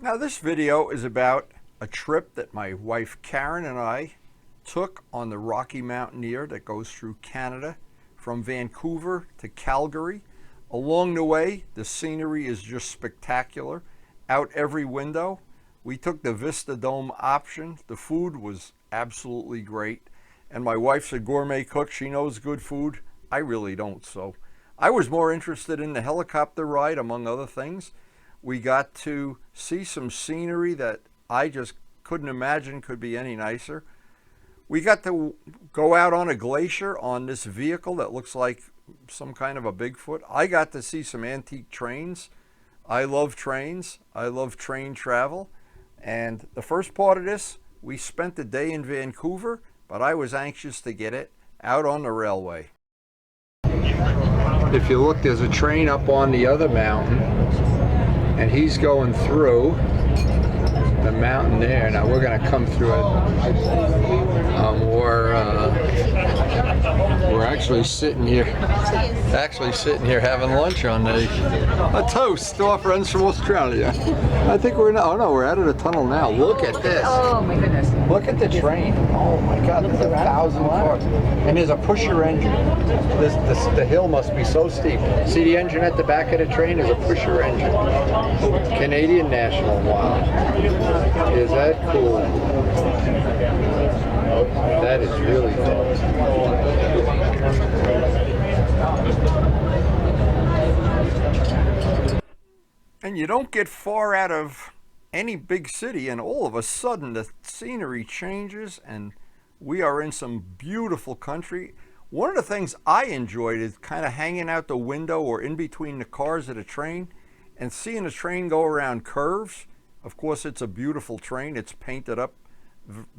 Now this video is about a trip that my wife Karen and I took on the Rocky Mountaineer that goes through Canada from Vancouver to Calgary. Along the way, the scenery is just spectacular. Out every window. We took the Vista Dome option. The food was absolutely great. And my wife's a gourmet cook. She knows good food. I really don't. So I was more interested in the helicopter ride, among other things. We got to see some scenery that I just couldn't imagine could be any nicer. We got to go out on a glacier on this vehicle that looks like some kind of a Bigfoot. I got to see some antique trains. I love trains. I love train travel. And the first part of this, we spent the day in Vancouver, but I was anxious to get it out on the railway. If you look, there's a train up on the other mountain, and he's going through the mountain there. Now we're going to come through it. We're actually sitting here having lunch on a toast to our friends from Australia. I think we're we're out of the tunnel now. Look at this. Oh my goodness. Look at the train. Oh my God, there's 1,000 cars. And there's a pusher engine. The hill must be so steep. See the engine at the back of the train? There's a pusher engine. Canadian National. Wow. Is that cool? That is really cool. And you don't get far out of any big city, and all of a sudden the scenery changes and we are in some beautiful country. One of the things I enjoyed is kind of hanging out the window or in between the cars of the train and seeing a train go around curves. Of course, it's a beautiful train. It's painted up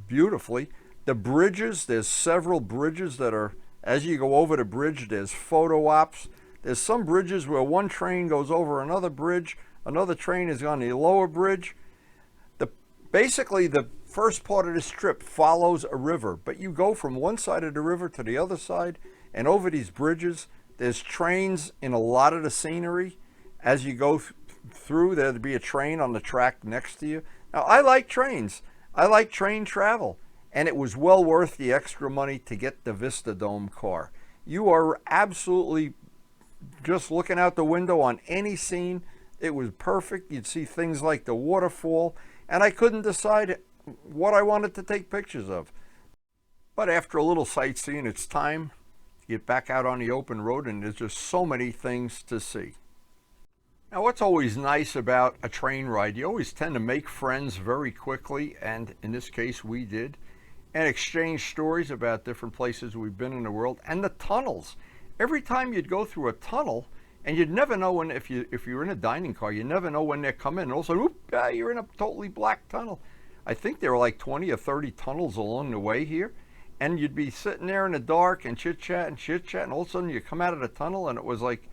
beautifully. The bridges, there's several bridges that are, as you go over the bridge, there's photo ops. There's some bridges where one train goes over another bridge, another train is on the lower bridge. Basically, the first part of this trip follows a river, but you go from one side of the river to the other side, and over these bridges, there's trains in a lot of the scenery. As you go through, there'll be a train on the track next to you. Now, I like trains. I like train travel, and it was well worth the extra money to get the Vista Dome car. You are absolutely just looking out the window on any scene. It was perfect. You'd see things like the waterfall, and I couldn't decide what I wanted to take pictures of. But after a little sightseeing, it's time to get back out on the open road, and there's just so many things to see. Now, what's always nice about a train ride, you always tend to make friends very quickly, and in this case we did, and exchange stories about different places we've been in the world, and the tunnels. Every time you'd go through a tunnel, and you'd never know when, if you're in a dining car, you never know when they're coming. And also, whoop, you're in a totally black tunnel. I think there were like 20 or 30 tunnels along the way here. And you'd be sitting there in the dark and chit-chat, and all of a sudden you come out of the tunnel and it was like,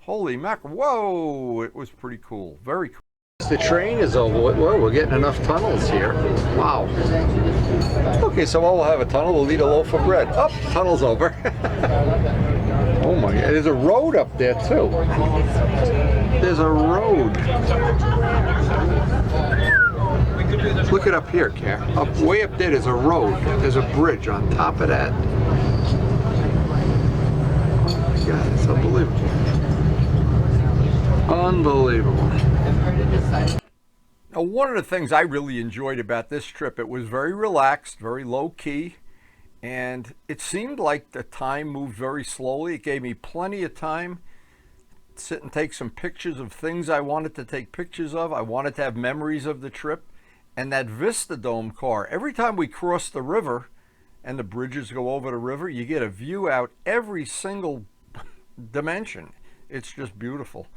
holy mackerel, whoa, it was pretty cool, very cool. The train is over. Whoa, we're getting enough tunnels here. Wow. Okay, so while we'll have a tunnel, we'll eat a loaf of bread. Oh, tunnel's over. Oh my God, there's a road up there too. There's a road. Look it up here, Karen. Way up there, there's a road. There's a bridge on top of that. Oh my God, it's unbelievable. Unbelievable. Now, one of the things I really enjoyed about this trip, it was very relaxed, very low key. And it seemed like the time moved very slowly. It gave me plenty of time to sit and take some pictures of things I wanted to take pictures of. I wanted to have memories of the trip. And that Vista Dome car, every time we cross the river and the bridges go over the river, you get a view out every single dimension. It's just beautiful.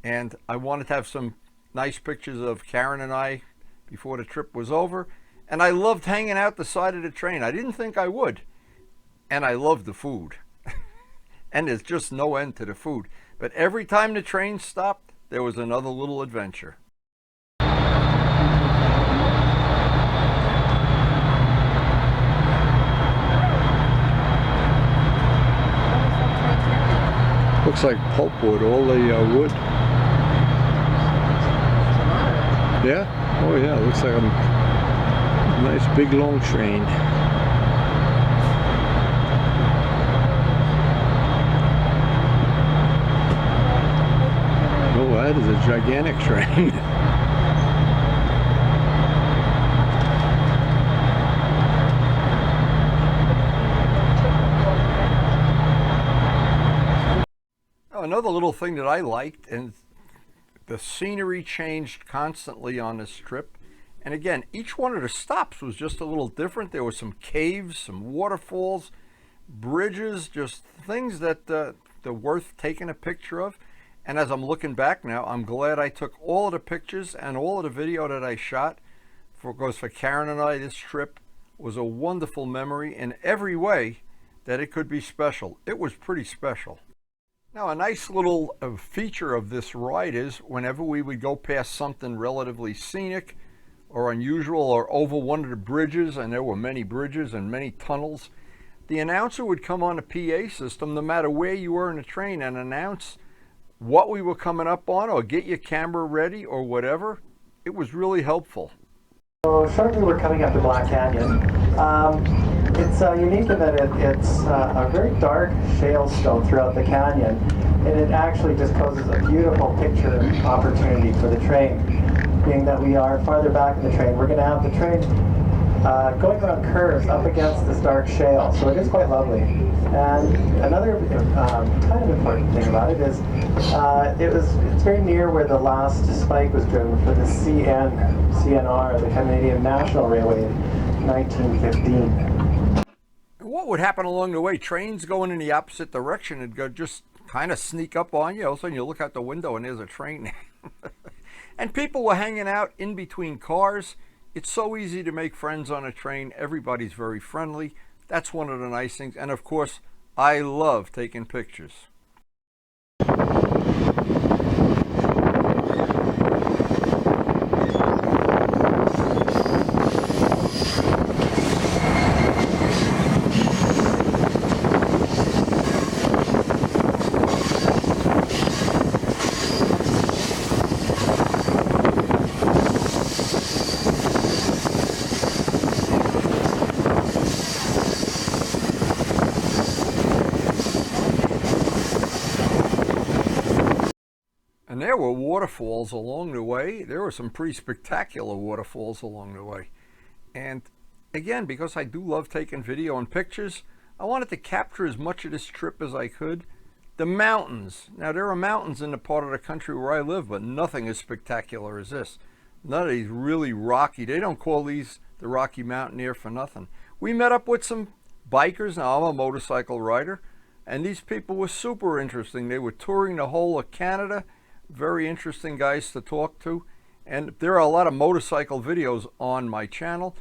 And I wanted to have some nice pictures of Karen and I before the trip was over. And I loved hanging out the side of the train. I didn't think I would. And I loved the food. And there's just no end to the food. But every time the train stopped, there was another little adventure. Looks like pulpwood, all the wood. Yeah? Oh yeah, it looks like a nice big long train. Oh, that is a gigantic train. Another little thing that I liked, and the scenery changed constantly on this trip. And again, each one of the stops was just a little different. There were some caves, some waterfalls, bridges, just things that they're worth taking a picture of. And as I'm looking back now, I'm glad I took all of the pictures and all of the video that I shot. Because for Karen and I, this trip was a wonderful memory in every way that it could be special. It was pretty special. Now, a nice little feature of this ride is whenever we would go past something relatively scenic or unusual or over one of the bridges, and there were many bridges and many tunnels, the announcer would come on a PA system no matter where you were in the train and announce what we were coming up on or get your camera ready or whatever. It was really helpful. So shortly we're coming up to Black Canyon. It's unique in that it's a very dark shale stone throughout the canyon, and it actually just poses a beautiful picture opportunity for the train. Being that we are farther back in the train, we're going to have the train going around curves up against this dark shale, so it is quite lovely. And another kind of important thing about it is it's very near where the last spike was driven for the CNR, the Canadian National Railway, in 1915. What would happen along the way? Trains going in the opposite direction and go just kind of sneak up on you. All of a sudden you look out the window and there's a train. And people were hanging out in between cars. It's so easy to make friends on a train. Everybody's very friendly. That's one of the nice things. And of course, I love taking pictures. And there were waterfalls along the way. There were some pretty spectacular waterfalls along the way. And again, because I do love taking video and pictures, I wanted to capture as much of this trip as I could. The mountains. Now, there are mountains in the part of the country where I live, but nothing as spectacular as this. None of these really rocky. They don't call these the Rocky Mountaineer for nothing. We met up with some bikers. Now, I'm a motorcycle rider, and these people were super interesting. They were touring the whole of Canada. Very interesting guys to talk to. And there are a lot of motorcycle videos on my channel.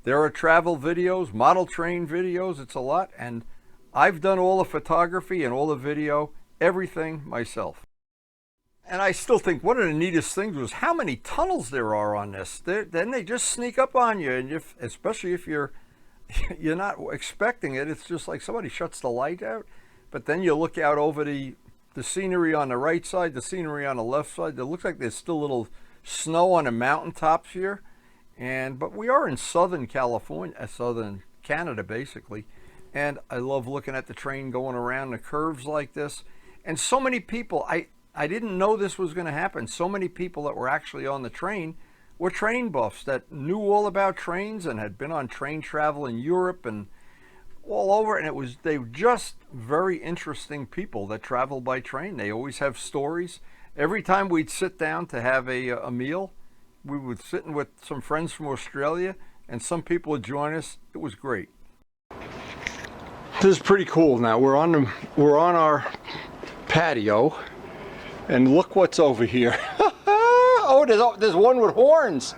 There are travel videos, model train videos. It's a lot. And I've done all the photography and all the video, everything myself. And I still think one of the neatest things was how many tunnels there are on this. Then they just sneak up on you, and especially if you're not expecting it. It's just like somebody shuts the light out, but then you look out over the scenery on the right side, the scenery on the left side. It looks like there's still little snow on the mountaintops here, but we are in Southern California, Southern Canada basically. And I love looking at the train going around the curves like this. And so many people, I didn't know this was going to happen. So many people that were actually on the train were train buffs that knew all about trains and had been on train travel in Europe and all over. And they were just very interesting people that travel by train. They always have stories. Every time we'd sit down to have a meal, we would sit with some friends from Australia, and some people would join us. It was great. This is pretty cool. Now we're on our patio, and look what's over here. Oh, there's one with horns.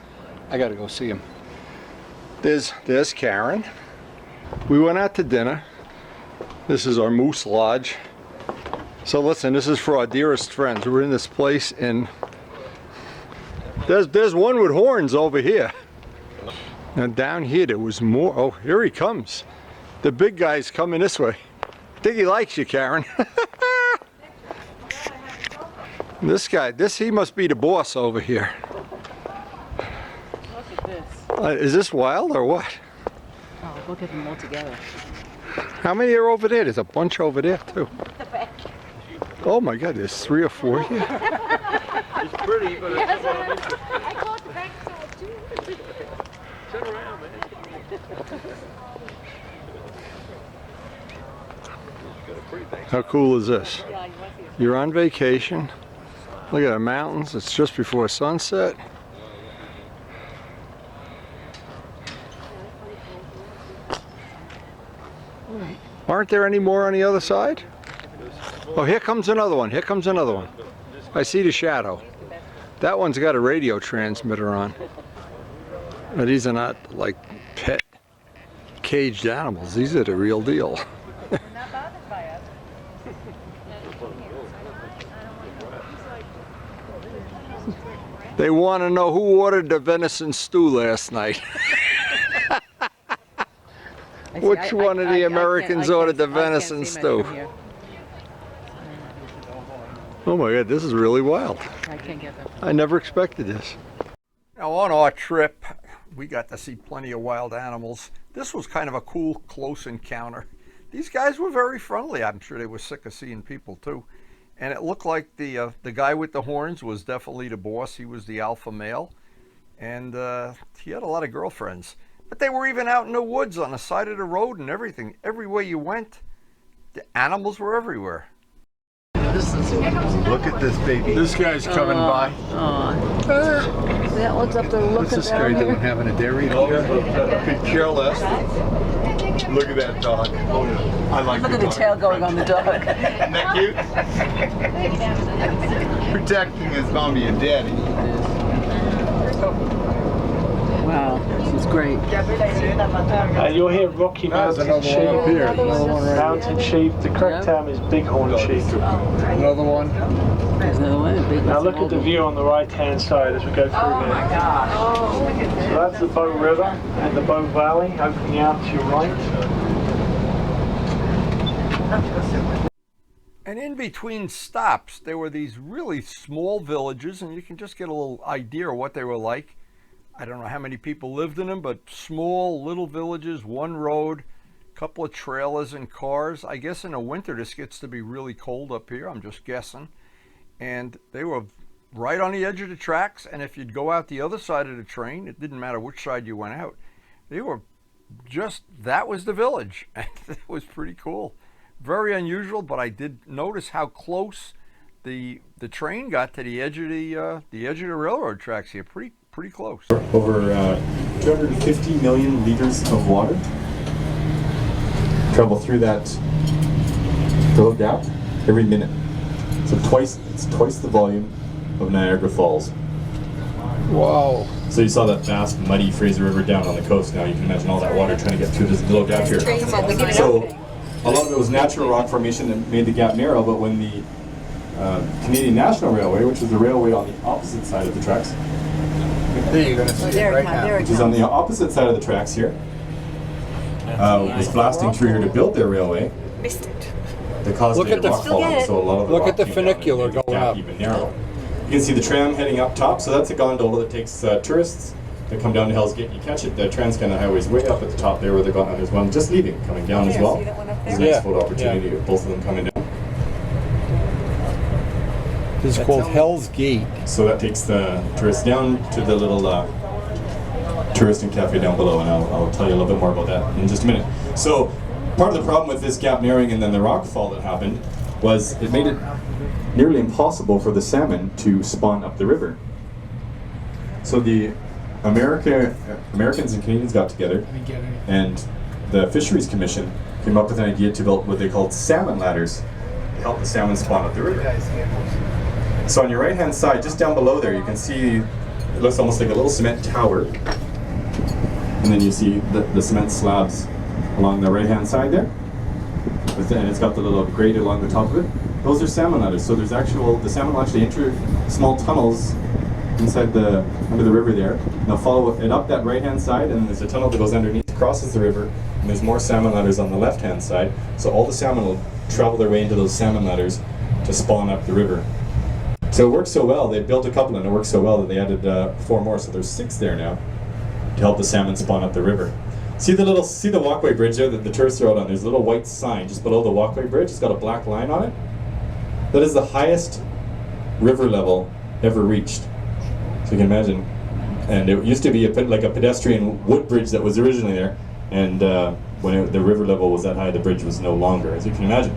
I gotta go see him. There's Karen. We went out to dinner. This is our Moose Lodge. So listen, this is for our dearest friends. We're in this place, and there's one with horns over here. Now down here there was more. Oh, here he comes. The big guy's coming this way. I think he likes you, Karen. This guy, he must be the boss over here. this. Is this wild or what? Oh, look at them all together. How many are over there? There's a bunch over there too. Oh my God, there's 3 or 4 here. It's pretty, but it's I caught the back too. turn around, man. How cool is this? You're on vacation. Look at the mountains. It's just before sunset. Aren't there any more on the other side? Oh, here comes another one. Here comes another one. I see the shadow. That one's got a radio transmitter on. Now, these are not like pet caged animals. These are the real deal. They want to know who ordered the venison stew last night. Which one of the Americans ordered the venison stew? Oh my God, this is really wild. I can't get them. I never expected this. Now on our trip, we got to see plenty of wild animals. This was kind of a cool, close encounter. These guys were very friendly. I'm sure they were sick of seeing people too. And it looked like the guy with the horns was definitely the boss. He was the alpha male. And he had a lot of girlfriends. But they were even out in the woods on the side of the road and everything. Everywhere you went, the animals were everywhere. Look at this baby. This guy's coming by. That one's up there looking What's this guy down doing? here. Having a dairy? Could care less. Look at that dog. I like Look at the tail going on the dog. Isn't that cute? Protecting his mommy and daddy. Wow, this is great. You'll hear Rocky Mountain sheep. Mountain sheep. The correct term is bighorn sheep. Another one. There's another one. Big Now look at the view on the right-hand side as we go through here. So that's the Bow River and the Bow Valley opening out to your right. And in between stops, there were these really small villages, and you can just get a little idea of what they were like. I don't know how many people lived in them, but small little villages, one road, couple of trailers and cars. I guess in the winter this gets to be really cold up here, I'm just guessing. And they were right on the edge of the tracks, and if you'd go out the other side of the train, it didn't matter which side you went out. They were just, that was the village. And it was pretty cool. Very unusual, but I did notice how close the train got to the edge of the railroad tracks here. Pretty close. Over 250 million liters of water travel through that little gap every minute. So it's twice the volume of Niagara Falls. Wow. So you saw that vast, muddy Fraser River down on the coast. Now you can imagine all that water trying to get through this little gap here. So a lot of it was natural rock formation that made the gap narrow, but when the Canadian National Railway, which is the railway on the opposite side of the tracks, There you're going to see it right now. which is on the opposite side of the tracks here, was blasting through here to build their railway. They caused Look a at the- rock falling, so a lot of the look rock at the came down and funicular made the going gap up. even narrow. You can see the tram heading up top, so that's a gondola that takes tourists that come down to Hell's Gate. You catch it, the Trans-Canada Highway is way up at the top there where they've got, there's one just leaving, coming down as well. There's a nice photo opportunity of both of them coming down. This is called Hell's Gate. So that takes the tourists down to the little tourist and cafe down below, and I'll tell you a little bit more about that in just a minute. So part of the problem with this gap narrowing and then the rock fall that happened was it made it nearly impossible for the salmon to spawn up the river. So the Americans and Canadians got together, and the Fisheries Commission came up with an idea to build what they called salmon ladders to help the salmon spawn up the river. So on your right hand side, just down below there, you can see it looks almost like a little cement tower. And then you see the cement slabs along the right hand side there. And it's got the little grate along the top of it. Those are salmon ladders. So there's the salmon will actually enter small tunnels inside under the river there. And they'll follow it up that right hand side, and then there's a tunnel that goes underneath, crosses the river, and there's more salmon ladders on the left hand side. So all the salmon will travel their way into those salmon ladders to spawn up the river. So it works so well, they built a couple and it worked so well that they added 4 more, so there's 6 there now. to help the salmon spawn up the river. See the walkway bridge there that the tourists are out on? There's a little white sign just below the walkway bridge. It's got a black line on it. That is the highest river level ever reached. So you can imagine. And it used to be like a pedestrian wood bridge that was originally there. And when the river level was that high, the bridge was no longer, as you can imagine.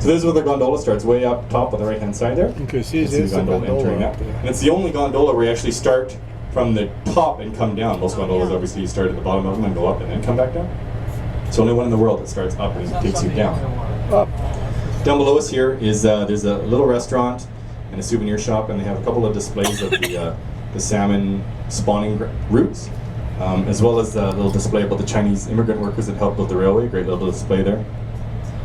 So this is where the gondola starts, way up top on the right-hand side there. Okay, see, the gondola entering that. And it's the only gondola where you actually start from the top and come down. Most gondolas obviously you start at the bottom of them and go up and then come back down. It's the only one in the world that starts up and takes you down. Up. Down below us here is there's a little restaurant and a souvenir shop, and they have a couple of displays of the salmon spawning routes, as well as a little display about the Chinese immigrant workers that helped build the railway. Great little display there.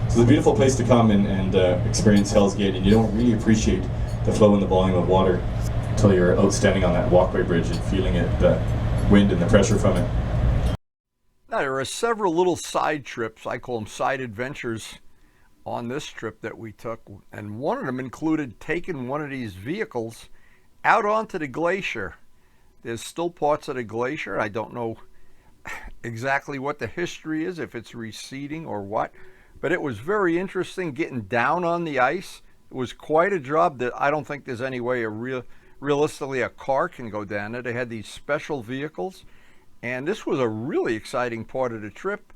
So it's a beautiful place to come and experience Hell's Gate, and you don't really appreciate the flow and the volume of water until you're out standing on that walkway bridge and feeling it, the wind and the pressure from it. Now, there are several little side trips, I call them side adventures, on this trip that we took, and one of them included taking one of these vehicles out onto the glacier. There's still parts of the glacier. I don't know exactly what the history is, if it's receding or what, but it was very interesting getting down on the ice. It was quite a job that I don't think there's any way realistically a car can go down there. They had these special vehicles, and this was a really exciting part of the trip.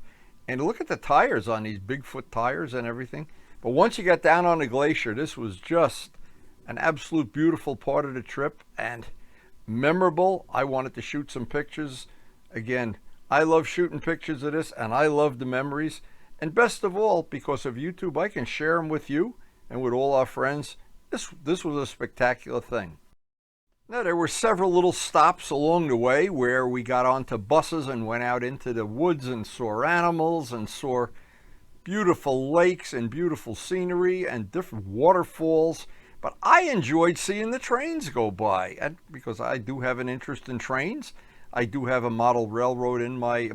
And look at the tires on these Bigfoot tires and everything. But once you got down on the glacier, this was just an absolute beautiful part of the trip and memorable. I wanted to shoot some pictures. Again, I love shooting pictures of this, and I love the memories. And best of all, because of YouTube, I can share them with you and with all our friends. This was a spectacular thing. Now, there were several little stops along the way where we got onto buses and went out into the woods and saw animals and saw beautiful lakes and beautiful scenery and different waterfalls. But I enjoyed seeing the trains go by, and because I do have an interest in trains. I do have a model railroad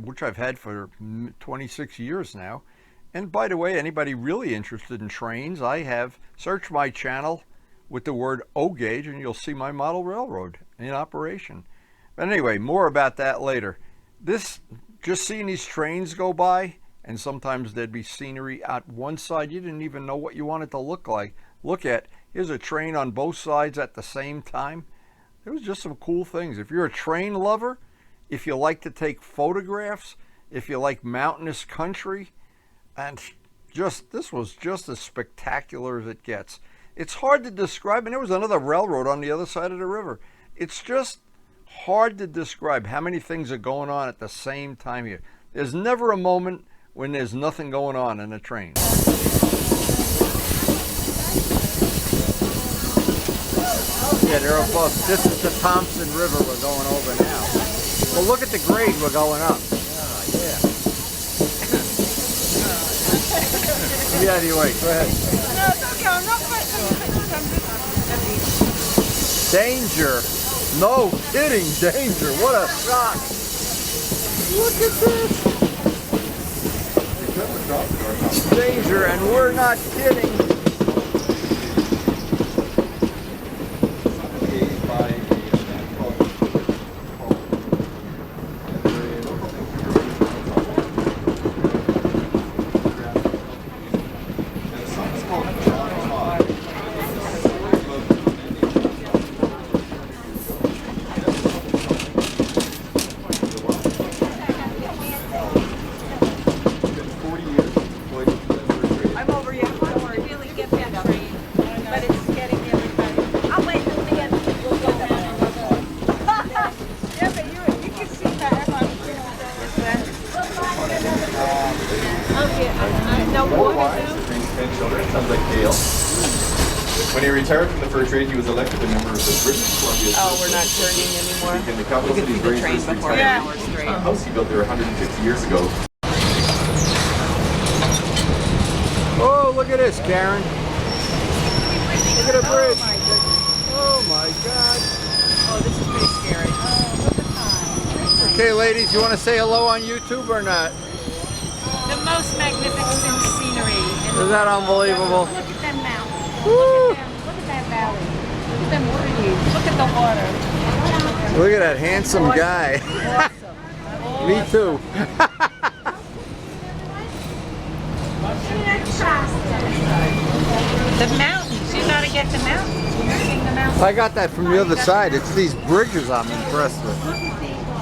which I've had for 26 years now. And by the way, anybody really interested in trains, I have searched my channel with the word O-gauge, and you'll see my model railroad in operation. But anyway, more about that later. Just seeing these trains go by, and sometimes there'd be scenery out one side you didn't even know what you wanted to look at. Here's a train on both sides at the same time. There was just some cool things. If you're a train lover, if you like to take photographs, if you like mountainous country, and this was just as spectacular as it gets. It's hard to describe, and there was another railroad on the other side of the river. It's just hard to describe how many things are going on at the same time here. There's never a moment when there's nothing going on in a train. Yeah, they're above. This is the Thompson River we're going over now. Well, look at the grade we're going up. Yeah. Yeah, anyway, go ahead. No, it's okay. I'm not questioning pictures. Danger. No kidding, danger. What a shock. Look at this. Danger, and we're not kidding. When he retired from the fur trade, he was elected a member of the British Columbia. Oh, we're not turning anymore. In the capital We could city's see the very train first before retired hours straight. house he built there 150 years ago. Oh, look at this, Karen. Look at the bridge. Oh my God. Oh, this is pretty scary. Okay, ladies, you want to say hello on YouTube or not? The most magnificent scenery. Is that unbelievable? Look at them mountains. Woo! Look at that valley. Look at them trees. Look at the water. Look at that handsome guy. Me too. The mountains. You gotta get the mountains. You're missing the mountains. I got that from the other side. It's these bridges I'm impressed with.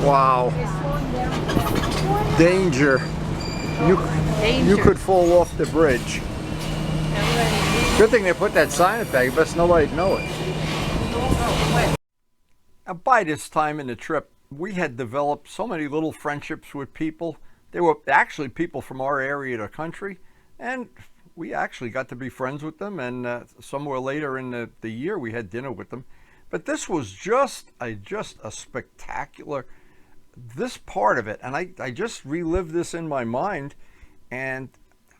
Wow. Danger. You could fall off the bridge. Good thing they put that sign up there. You best nobody'd know it. Now, by this time in the trip, we had developed so many little friendships with people. They were actually people from our area of the country, and we actually got to be friends with them, and somewhere later in the year we had dinner with them. But this was just a spectacular, this part of it, and I just relived this in my mind, and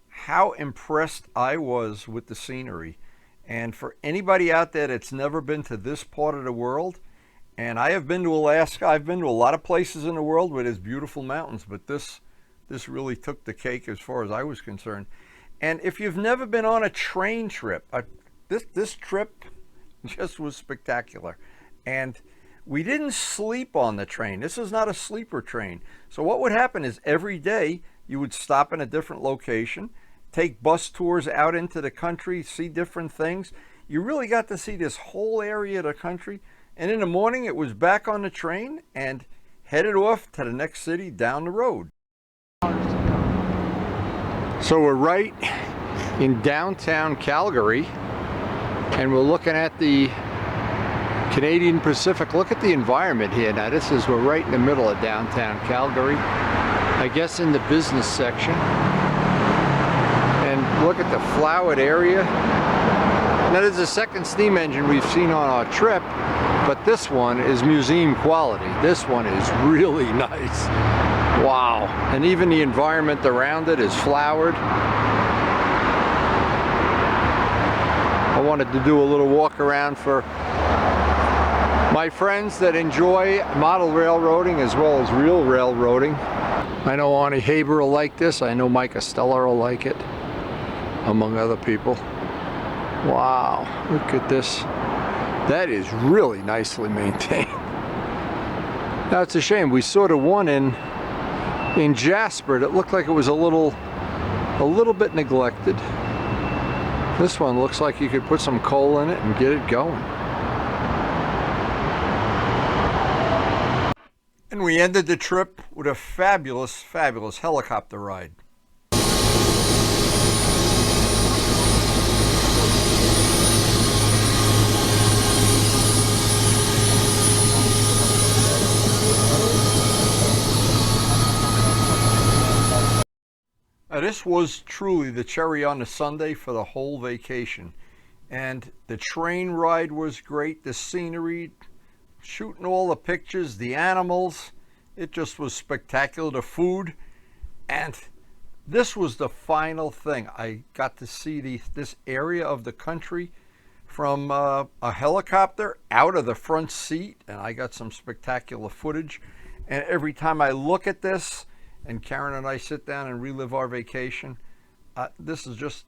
how impressed I was with the scenery. And for anybody out there that's never been to this part of the world, and I have been to Alaska, I've been to a lot of places in the world where there's beautiful mountains, but this really took the cake as far as I was concerned. And if you've never been on a train trip, this trip just was spectacular. And we didn't sleep on the train. This is not a sleeper train. So what would happen is every day you would stop in a different location, take bus tours out into the country, see different things. You really got to see this whole area of the country. And in the morning it was back on the train and headed off to the next city down the road. So we're right in downtown Calgary, and we're looking at the Canadian Pacific. Look at the environment here. Now we're right in the middle of downtown Calgary, I guess in the business section. And look at the flowered area. Now there's a second steam engine we've seen on our trip, but this one is museum quality. This one is really nice. Wow. And even the environment around it is flowered. I wanted to do a little walk around for my friends that enjoy model railroading as well as real railroading. I know Arnie Haber will like this. I know Mike Esteller will like it, among other people. Wow, look at this. That is really nicely maintained. Now it's a shame, we saw the one in Jasper that looked like it was a little bit neglected. This one looks like you could put some coal in it and get it going. And we ended the trip with a fabulous helicopter ride. This was truly the cherry on the sundae for the whole vacation. And the train ride was great, the scenery, shooting all the pictures, the animals, it just was spectacular, the food. And this was the final thing. I got to see this area of the country from a helicopter out of the front seat, and I got some spectacular footage. And every time I look at this, and Karen and I sit down and relive our vacation, this is just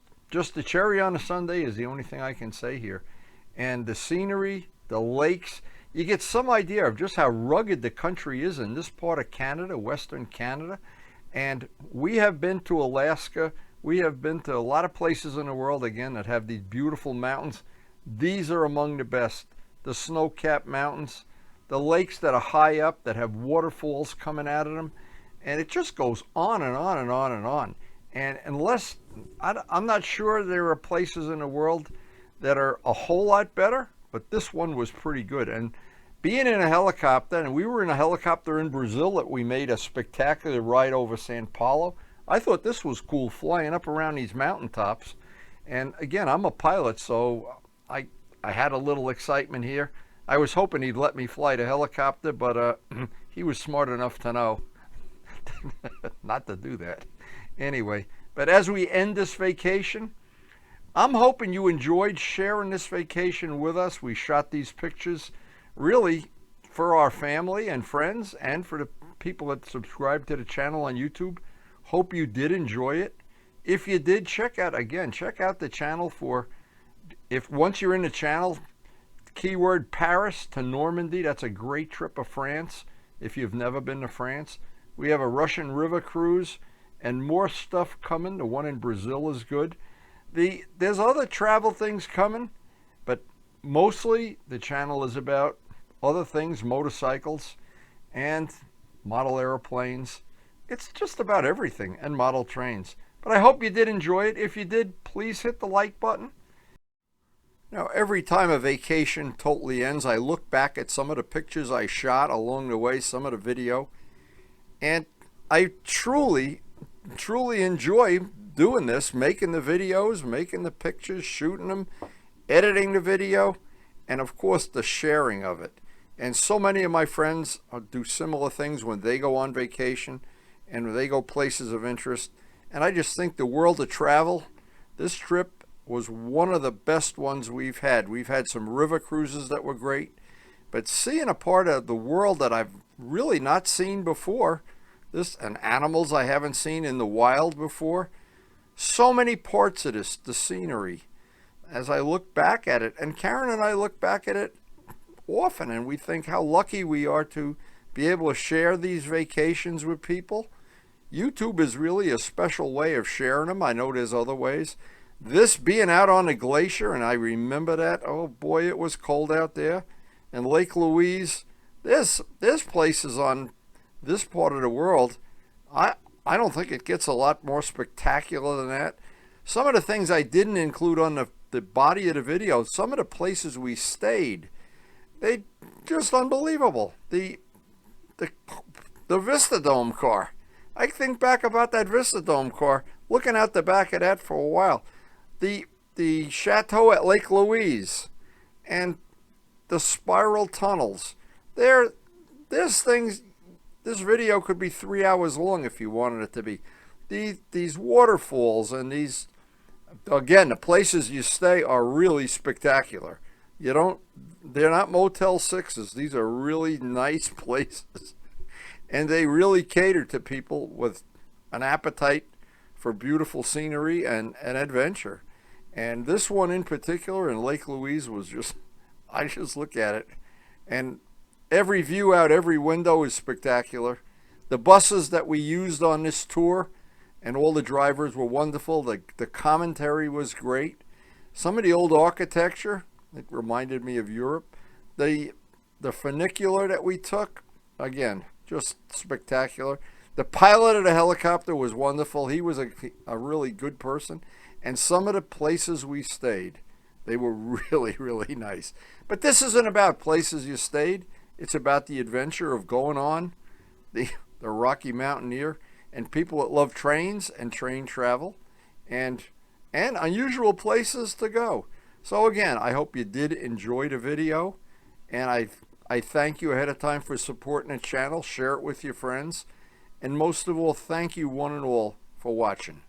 the cherry on the sundae is the only thing I can say here. And the scenery, the lakes, you get some idea of just how rugged the country is in this part of Canada, Western Canada. And we have been to Alaska. We have been to a lot of places in the world, again, that have these beautiful mountains. These are among the best. The snow-capped mountains, the lakes that are high up that have waterfalls coming out of them. And it just goes on and on and on and on. And unless, I'm not sure there are places in the world that are a whole lot better, but this one was pretty good. And being in a helicopter, and we were in a helicopter in Brazil that we made a spectacular ride over Sao Paulo. I thought this was cool, flying up around these mountaintops. And again, I'm a pilot, so I had a little excitement here. I was hoping he'd let me fly the helicopter, but he was smart enough to know not to do that. Anyway, but as we end this vacation, I'm hoping you enjoyed sharing this vacation with us. We shot these pictures really for our family and friends and for the people that subscribe to the channel on YouTube. Hope you did enjoy it. If you did, check out the channel for, if once you're in the channel, keyword Paris to Normandy. That's a great trip of France if you've never been to France. We have a Russian river cruise and more stuff coming. The one in Brazil is good. There's other travel things coming, but mostly the channel is about other things, motorcycles and model airplanes. It's just about everything, and model trains. But I hope you did enjoy it. If you did, please hit the like button. Now, every time a vacation totally ends, I look back at some of the pictures I shot along the way, some of the video, and I truly enjoy doing this, making the videos, making the pictures, shooting them, editing the video, and of course the sharing of it. And so many of my friends do similar things when they go on vacation and when they go places of interest. And I just think the world of travel, this trip was one of the best ones we've had. We've had some river cruises that were great, but seeing a part of the world that I've really not seen before, and animals I haven't seen in the wild before, so many parts of this, the scenery, as I look back at it, and Karen and I look back at it often, and we think how lucky we are to be able to share these vacations with people. YouTube is really a special way of sharing them. I know there's other ways. This being out on the glacier, and I remember that, oh boy, it was cold out there. And Lake Louise, there's places on this part of the world, I don't think it gets a lot more spectacular than that. Some of the things I didn't include on the body of the video, some of the places we stayed, they just unbelievable. The Vistadome car. I think back about that Vistadome car, looking out the back of that for a while. The chateau at Lake Louise and the spiral tunnels. There's things, this video could be 3 hours long if you wanted it to be. These waterfalls and these, again, the places you stay are really spectacular. They're not Motel 6s. These are really nice places. And they really cater to people with an appetite for beautiful scenery and adventure. And this one in particular in Lake Louise was just, I just look at it. And every view out, every window is spectacular. The buses that we used on this tour and all the drivers were wonderful. The commentary was great. Some of the old architecture, it reminded me of Europe. The funicular that we took, again, just spectacular. The pilot of the helicopter was wonderful. He was a really good person. And some of the places we stayed, they were really, really nice. But this isn't about places you stayed. It's about the adventure of going on the Rocky Mountaineer and people that love trains and train travel and unusual places to go. So again, I hope you did enjoy the video, and I thank you ahead of time for supporting the channel. Share it with your friends, and most of all, thank you one and all for watching.